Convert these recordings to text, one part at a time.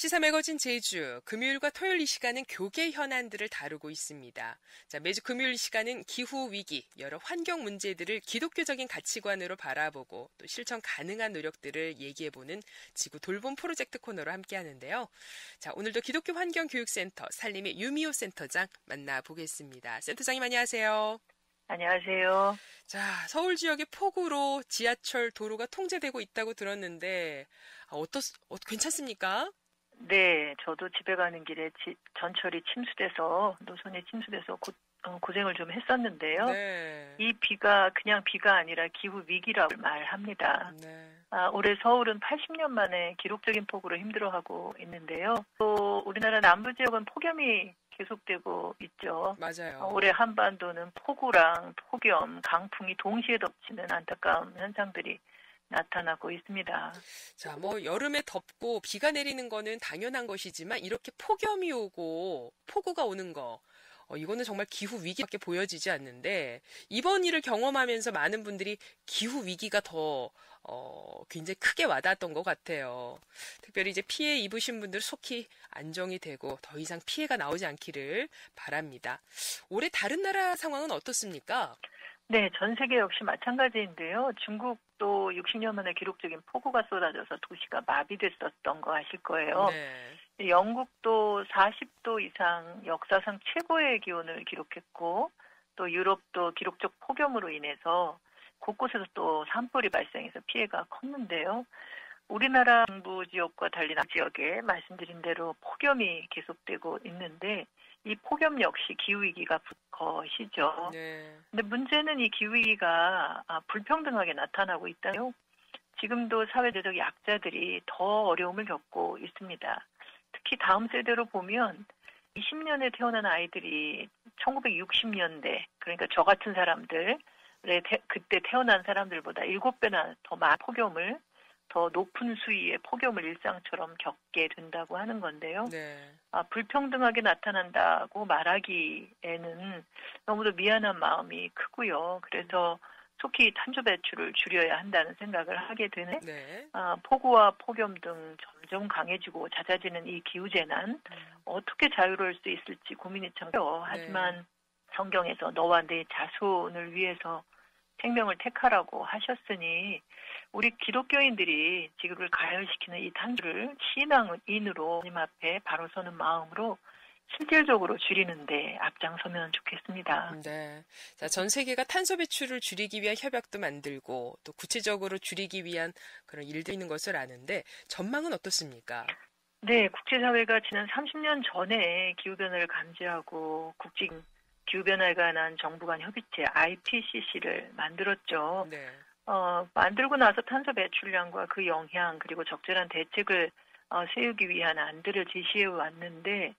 시사 매거진 제주, 금요일과 토요일 이 시간은 교계 현안들을 다루고 있습니다. 자, 매주 금요일 시간은 기후위기, 여러 환경 문제들을 기독교적인 가치관으로 바라보고 또 실천 가능한 노력들을 얘기해보는 지구 돌봄 프로젝트 코너로 함께하는데요. 자, 오늘도 기독교 환경교육센터 산림의 유미호 센터장 만나보겠습니다. 센터장님 안녕하세요. 안녕하세요. 자, 서울 지역의 폭우로 지하철 도로가 통제되고 있다고 들었는데 괜찮습니까? 네, 저도 집에 가는 길에 전철이 침수돼서 노선이 침수돼서 고생을 좀 했었는데요. 네. 이 비가 그냥 비가 아니라 기후 위기라고 말합니다. 네. 올해 서울은 80년 만에 기록적인 폭우로 힘들어하고 있는데요. 또 우리나라 남부 지역은 폭염이 계속되고 있죠. 맞아요. 올해 한반도는 폭우랑 폭염, 강풍이 동시에 덮치는 안타까운 현상들이 나타나고 있습니다. 자, 여름에 덥고 비가 내리는 거는 당연한 것이지만 이렇게 폭염이 오고 폭우가 오는 거, 이거는 정말 기후 위기밖에 보여지지 않는데 이번 일을 경험하면서 많은 분들이 기후 위기가 더 굉장히 크게 와닿았던 것 같아요. 특별히 이제 피해 입으신 분들 속히 안정이 되고 더 이상 피해가 나오지 않기를 바랍니다. 올해 다른 나라 상황은 어떻습니까? 네, 전 세계 역시 마찬가지인데요. 중국도 60년 만에 기록적인 폭우가 쏟아져서 도시가 마비됐었던 거 아실 거예요. 네. 영국도 40도 이상 역사상 최고의 기온을 기록했고 또 유럽도 기록적 폭염으로 인해서 곳곳에서 또 산불이 발생해서 피해가 컸는데요. 우리나라 중부 지역과 달리 남지역에 말씀드린 대로 폭염이 계속되고 있는데 이 폭염 역시 기후위기가 것이죠. 네. 근데 문제는 이 기후위기가 불평등하게 나타나고 있다요. 지금도 사회적 약자들이 더 어려움을 겪고 있습니다. 특히 다음 세대로 보면 20년에 태어난 아이들이 1960년대, 그러니까 저 같은 사람들의 그때 태어난 사람들보다 7배나 더 많은 폭염을 더 높은 수위의 폭염을 일상처럼 겪게 된다고 하는 건데요. 네. 불평등하게 나타난다고 말하기에는 너무도 미안한 마음이 크고요. 그래서 속히 탄소 배출을 줄여야 한다는 생각을 하게 되네. 네. 폭우와 폭염 등 점점 강해지고 잦아지는 이 기후재난 어떻게 자유로울 수 있을지 고민이 참 커요. 하지만 성경에서 너와 내 자손을 위해서 생명을 택하라고 하셨으니 우리 기독교인들이 지구를 가열시키는 이 탄소를 신앙인으로 하나님 앞에 바로 서는 마음으로 실질적으로 줄이는데 앞장서면 좋겠습니다. 네. 자, 전 세계가 탄소 배출을 줄이기 위한 협약도 만들고 또 구체적으로 줄이기 위한 그런 일도 있는 것을 아는데 전망은 어떻습니까? 네, 국제사회가 지난 30년 전에 기후변화를 감지하고 국진 기후변화에 관한 정부 간 협의체 IPCC를 만들었죠. 네. 만들고 나서 탄소 배출량과 그 영향 그리고 적절한 대책을 세우기 위한 안들을 제시해 왔는데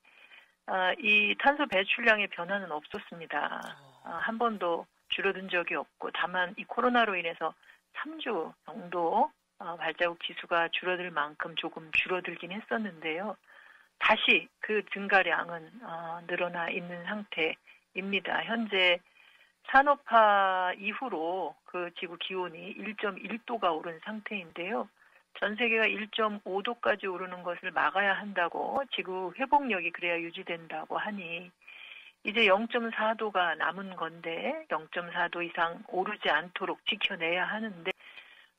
이 탄소 배출량의 변화는 없었습니다. 한 번도 줄어든 적이 없고 다만 이 코로나로 인해서 3주 정도 발자국 지수가 줄어들 만큼 조금 줄어들긴 했었는데요. 다시 그 증가량은 늘어나 있는 상태입니다. 현재 산업화 이후로 그 지구 기온이 1.1도가 오른 상태인데요. 전 세계가 1.5도까지 오르는 것을 막아야 한다고 지구 회복력이 그래야 유지된다고 하니 이제 0.4도가 남은 건데 0.4도 이상 오르지 않도록 지켜내야 하는데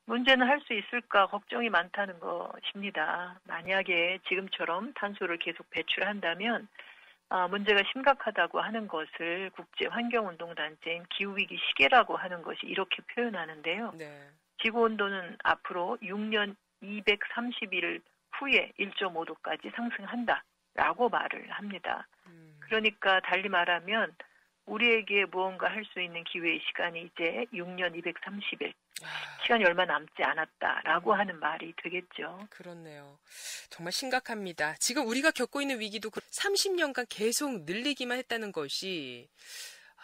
문제는 할 수 있을까 걱정이 많다는 것입니다. 만약에 지금처럼 탄소를 계속 배출한다면 문제가 심각하다고 하는 것을 국제환경운동단체인 기후위기 시계라고 하는 것이 이렇게 표현하는데요. 네. 지구온도는 앞으로 6년 230일 후에 1.5도까지 상승한다라고 말을 합니다. 그러니까 달리 말하면 우리에게 무언가 할 수 있는 기회의 시간이 이제 6년 230일, 시간이 얼마 남지 않았다라고 하는 말이 되겠죠. 그렇네요. 정말 심각합니다. 지금 우리가 겪고 있는 위기도 30년간 계속 늘리기만 했다는 것이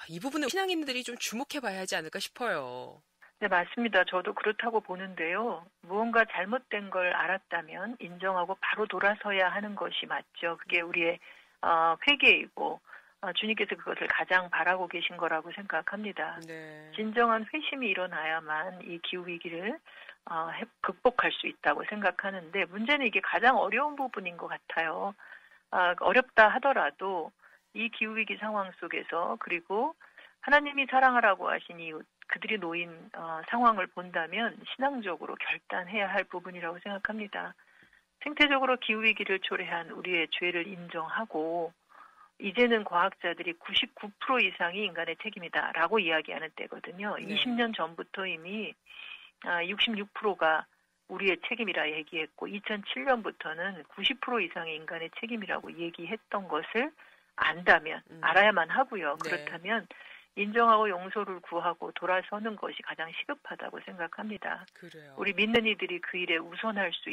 이 부분은 신앙인들이 좀 주목해 봐야 하지 않을까 싶어요. 네, 맞습니다. 저도 그렇다고 보는데요. 무언가 잘못된 걸 알았다면 인정하고 바로 돌아서야 하는 것이 맞죠. 그게 우리의 회개이고 주님께서 그것을 가장 바라고 계신 거라고 생각합니다. 네. 진정한 회심이 일어나야만 이 기후위기를 극복할 수 있다고 생각하는데 문제는 이게 가장 어려운 부분인 것 같아요. 어렵다 하더라도 이 기후위기 상황 속에서 그리고 하나님이 사랑하라고 하신 이웃 그들이 놓인 상황을 본다면 신앙적으로 결단해야 할 부분이라고 생각합니다. 생태적으로 기후위기를 초래한 우리의 죄를 인정하고 이제는 과학자들이 99% 이상이 인간의 책임이다라고 이야기하는 때거든요. 네. 20년 전부터 이미 66%가 우리의 책임이라 얘기했고 2007년부터는 90% 이상의 인간의 책임이라고 얘기했던 것을 안다면 알아야만 하고요. 네. 그렇다면 인정하고 용서를 구하고 돌아서는 것이 가장 시급하다고 생각합니다. 그래요. 우리 믿는 이들이 그 일에 우선할 수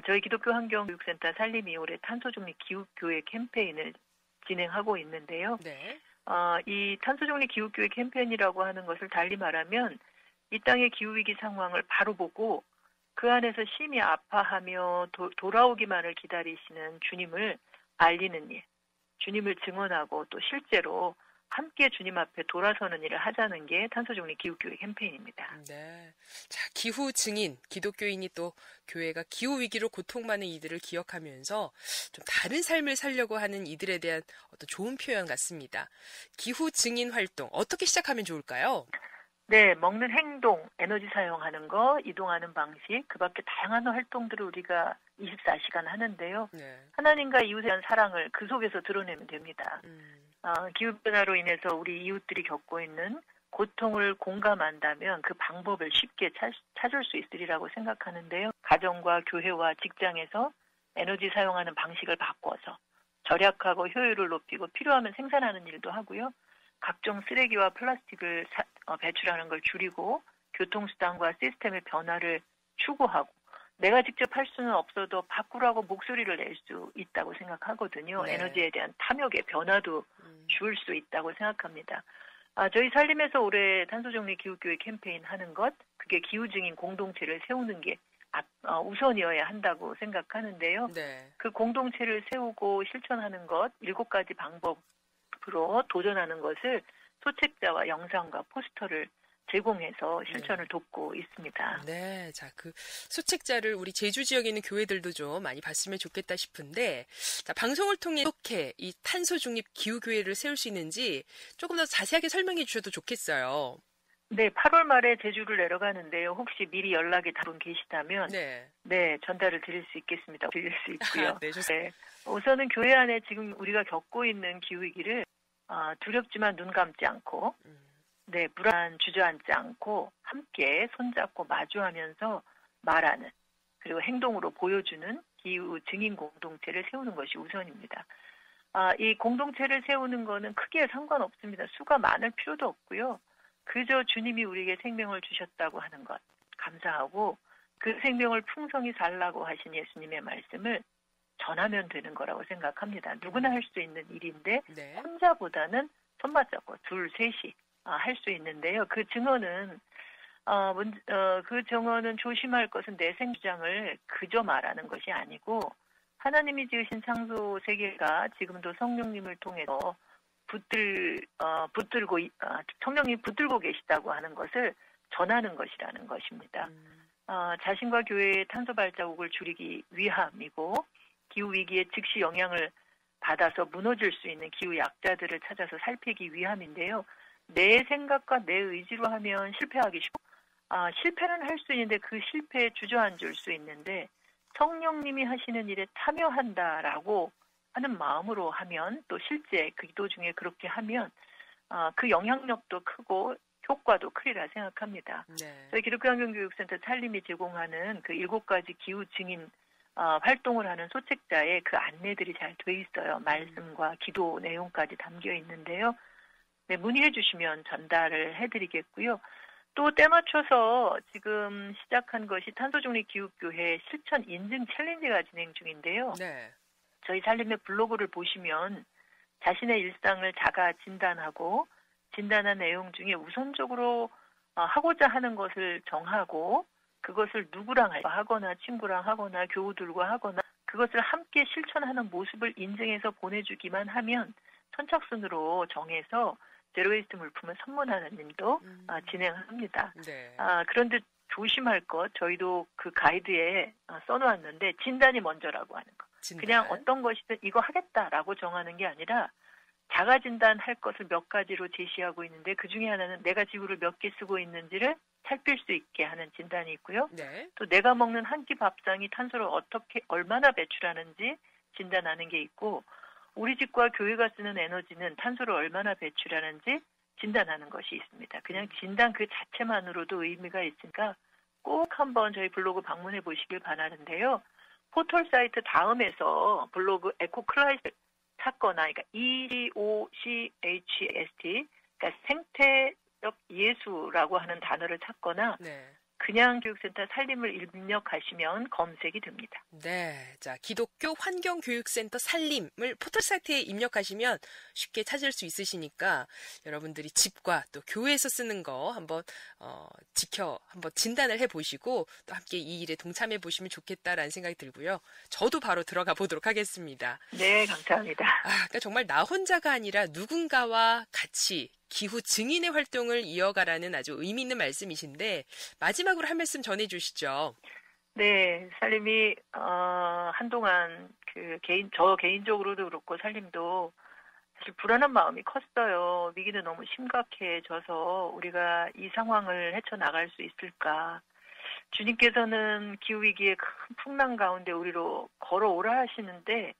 저희 기독교 환경교육센터 살림이 올해 탄소중립 기후교회 캠페인을 진행하고 있는데요. 네. 이 탄소중립 기후교회 캠페인이라고 하는 것을 달리 말하면 이 땅의 기후위기 상황을 바로 보고 그 안에서 심히 아파하며 돌아오기만을 기다리시는 주님을 알리는 일, 주님을 증언하고 또 실제로 함께 주님 앞에 돌아서는 일을 하자는 게 탄소중립 기후교회 캠페인입니다. 네. 자, 기후 증인, 기독교인이 또 교회가 기후위기로 고통받는 이들을 기억하면서 좀 다른 삶을 살려고 하는 이들에 대한 어떤 좋은 표현 같습니다. 기후 증인 활동, 어떻게 시작하면 좋을까요? 네, 먹는 행동, 에너지 사용하는 거, 이동하는 방식, 그 밖에 다양한 활동들을 우리가 24시간 하는데요. 네. 하나님과 이웃에 대한 사랑을 그 속에서 드러내면 됩니다. 기후변화로 인해서 우리 이웃들이 겪고 있는 고통을 공감한다면 그 방법을 쉽게 찾을 수 있으리라고 생각하는데요. 가정과 교회와 직장에서 에너지 사용하는 방식을 바꿔서 절약하고 효율을 높이고 필요하면 생산하는 일도 하고요. 각종 쓰레기와 플라스틱을 배출하는 걸 줄이고 교통수단과 시스템의 변화를 추구하고 내가 직접 할 수는 없어도 바꾸라고 목소리를 낼 수 있다고 생각하거든요. 네. 에너지에 대한 탐욕의 변화도 줄 수 있다고 생각합니다. 저희 살림에서 올해 탄소정리 기후교회 캠페인 하는 것, 그게 기후증인 공동체를 세우는 게 우선이어야 한다고 생각하는데요. 네. 그 공동체를 세우고 실천하는 것, 7가지 방법으로 도전하는 것을 소책자와 영상과 포스터를 제공해서 실천을 돕고 있습니다. 네, 자, 그 소책자를 우리 제주 지역에 있는 교회들도 좀 많이 봤으면 좋겠다 싶은데, 자, 방송을 통해 어떻게 이 탄소 중립 기후 교회를 세울 수 있는지 조금 더 자세하게 설명해 주셔도 좋겠어요. 네, 8월 말에 제주를 내려가는데요. 혹시 미리 연락이 닿은 분 계시다면 네, 전달을 드릴 수 있겠습니다. 드릴 수 있고요. 네, 좋습니다. 네, 우선은 교회 안에 지금 우리가 겪고 있는 기후위기를 두렵지만 눈 감지 않고 네, 불안 주저앉지 않고 함께 손잡고 마주하면서 말하는 그리고 행동으로 보여주는 기후 증인 공동체를 세우는 것이 우선입니다. 이 공동체를 세우는 거는 크게 상관없습니다. 수가 많을 필요도 없고요. 그저 주님이 우리에게 생명을 주셨다고 하는 것 감사하고 그 생명을 풍성히 살라고 하신 예수님의 말씀을 전하면 되는 거라고 생각합니다. 누구나 할 수 있는 일인데 네. 혼자보다는 손맞잡고 둘, 셋이 할 수 있는데요. 그 증언은 조심할 것은 내 생주장을 그저 말하는 것이 아니고 하나님이 지으신 창조 세계가 지금도 성령님을 통해서 성령님이 붙들고 계시다고 하는 것을 전하는 것이라는 것입니다. 자신과 교회의 탄소 발자국을 줄이기 위함이고 기후 위기에 즉시 영향을 받아서 무너질 수 있는 기후 약자들을 찾아서 살피기 위함인데요. 내 생각과 내 의지로 하면 실패하기 쉽고 실패는 할 수 있는데 그 실패에 주저앉을 수 있는데 성령님이 하시는 일에 참여한다라고 하는 마음으로 하면 또 실제 그 기도 중에 그렇게 하면 그 영향력도 크고 효과도 크리라 생각합니다. 네. 저희 기독교환경교육센터 살림이 제공하는 그 7가지 기후 증인 활동을 하는 소책자에 그 안내들이 잘 돼 있어요. 말씀과 기도 내용까지 담겨 있는데요. 네, 문의해 주시면 전달을 해드리겠고요. 또 때 맞춰서 지금 시작한 것이 탄소중립 기후교회 실천 인증 챌린지가 진행 중인데요. 네. 저희 살림의 블로그를 보시면 자신의 일상을 자가 진단하고 진단한 내용 중에 우선적으로 하고자 하는 것을 정하고 그것을 누구랑 하거나 친구랑 하거나 교우들과 하거나 그것을 함께 실천하는 모습을 인증해서 보내주기만 하면 선착순으로 정해서 제로웨이스트 물품을 선물하는 일도 진행합니다. 네. 그런데 조심할 것, 저희도 그 가이드에 써놓았는데 진단이 먼저라고 하는 거. 진단. 그냥 어떤 것이든 이거 하겠다라고 정하는 게 아니라 자가 진단할 것을 몇 가지로 제시하고 있는데 그중에 하나는 내가 지구를 몇 개 쓰고 있는지를 살필 수 있게 하는 진단이 있고요. 네. 또 내가 먹는 한 끼 밥상이 탄소를 얼마나 배출하는지 진단하는 게 있고, 우리 집과 교회가 쓰는 에너지는 탄소를 얼마나 배출하는지 진단하는 것이 있습니다. 그냥 진단 그 자체만으로도 의미가 있으니까 꼭 한번 저희 블로그 방문해 보시길 바라는데요. 포털 사이트 다음에서 블로그 에코클라이스 찾거나, 그러니까 ECOCHST, 그러니까 생태적 예수라고 하는 단어를 찾거나, 네. 그냥 교육센터 살림을 입력하시면 검색이 됩니다. 네. 자, 기독교 환경교육센터 살림을 포털 사이트에 입력하시면 쉽게 찾을 수 있으시니까 여러분들이 집과 또 교회에서 쓰는 거 한번 한번 진단을 해보시고 또 함께 이 일에 동참해 보시면 좋겠다라는 생각이 들고요. 저도 바로 들어가 보도록 하겠습니다. 네, 감사합니다. 그러니까 정말 나 혼자가 아니라 누군가와 같이 기후 증인의 활동을 이어가라는 아주 의미 있는 말씀이신데 마지막으로 한 말씀 전해주시죠. 네, 살림이 한동안 저 개인적으로도 그렇고 살림도 사실 불안한 마음이 컸어요. 위기는 너무 심각해져서 우리가 이 상황을 헤쳐나갈 수 있을까. 주님께서는 기후위기의 큰 풍랑 가운데 우리로 걸어오라 하시는데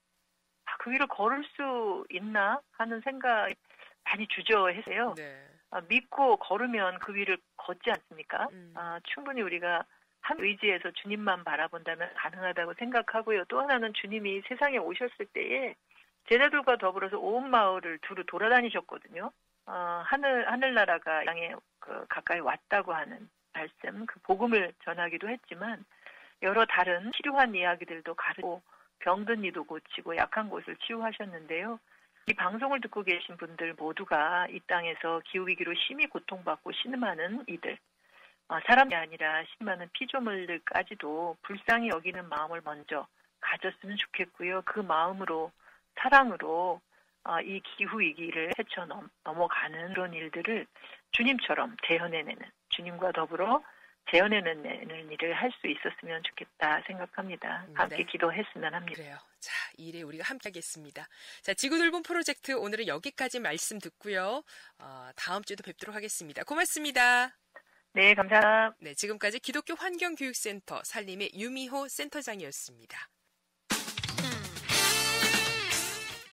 그 위를 걸을 수 있나 하는 생각이 많이 주저해서요. 네. 믿고 걸으면 그 위를 걷지 않습니까? 충분히 우리가 한 의지에서 주님만 바라본다면 가능하다고 생각하고요. 또 하나는 주님이 세상에 오셨을 때에 제자들과 더불어서 온 마을을 두루 돌아다니셨거든요. 하늘나라가 양에 가까이 왔다고 하는 말씀, 그 복음을 전하기도 했지만 여러 다른 치료한 이야기들도 가르치고 병든 이도 고치고 약한 곳을 치유하셨는데요. 이 방송을 듣고 계신 분들 모두가 이 땅에서 기후위기로 심히 고통받고 신음하는 이들, 사람이 아니라 심많은 피조물들까지도 불쌍히 여기는 마음을 먼저 가졌으면 좋겠고요. 그 마음으로, 사랑으로 이 기후위기를 헤쳐 넘어가는 그런 일들을 주님처럼 재현해내는, 주님과 더불어 재현해내는 일을 할 수 있었으면 좋겠다 생각합니다. 함께 네. 기도했으면 합니다. 그래요. 자, 이 일에 우리가 함께 하겠습니다. 자, 지구돌봄 프로젝트 오늘은 여기까지 말씀 듣고요. 다음 주에도 뵙도록 하겠습니다. 고맙습니다. 네, 감사합니다. 네, 지금까지 기독교 환경교육센터 살림의 유미호 센터장이었습니다.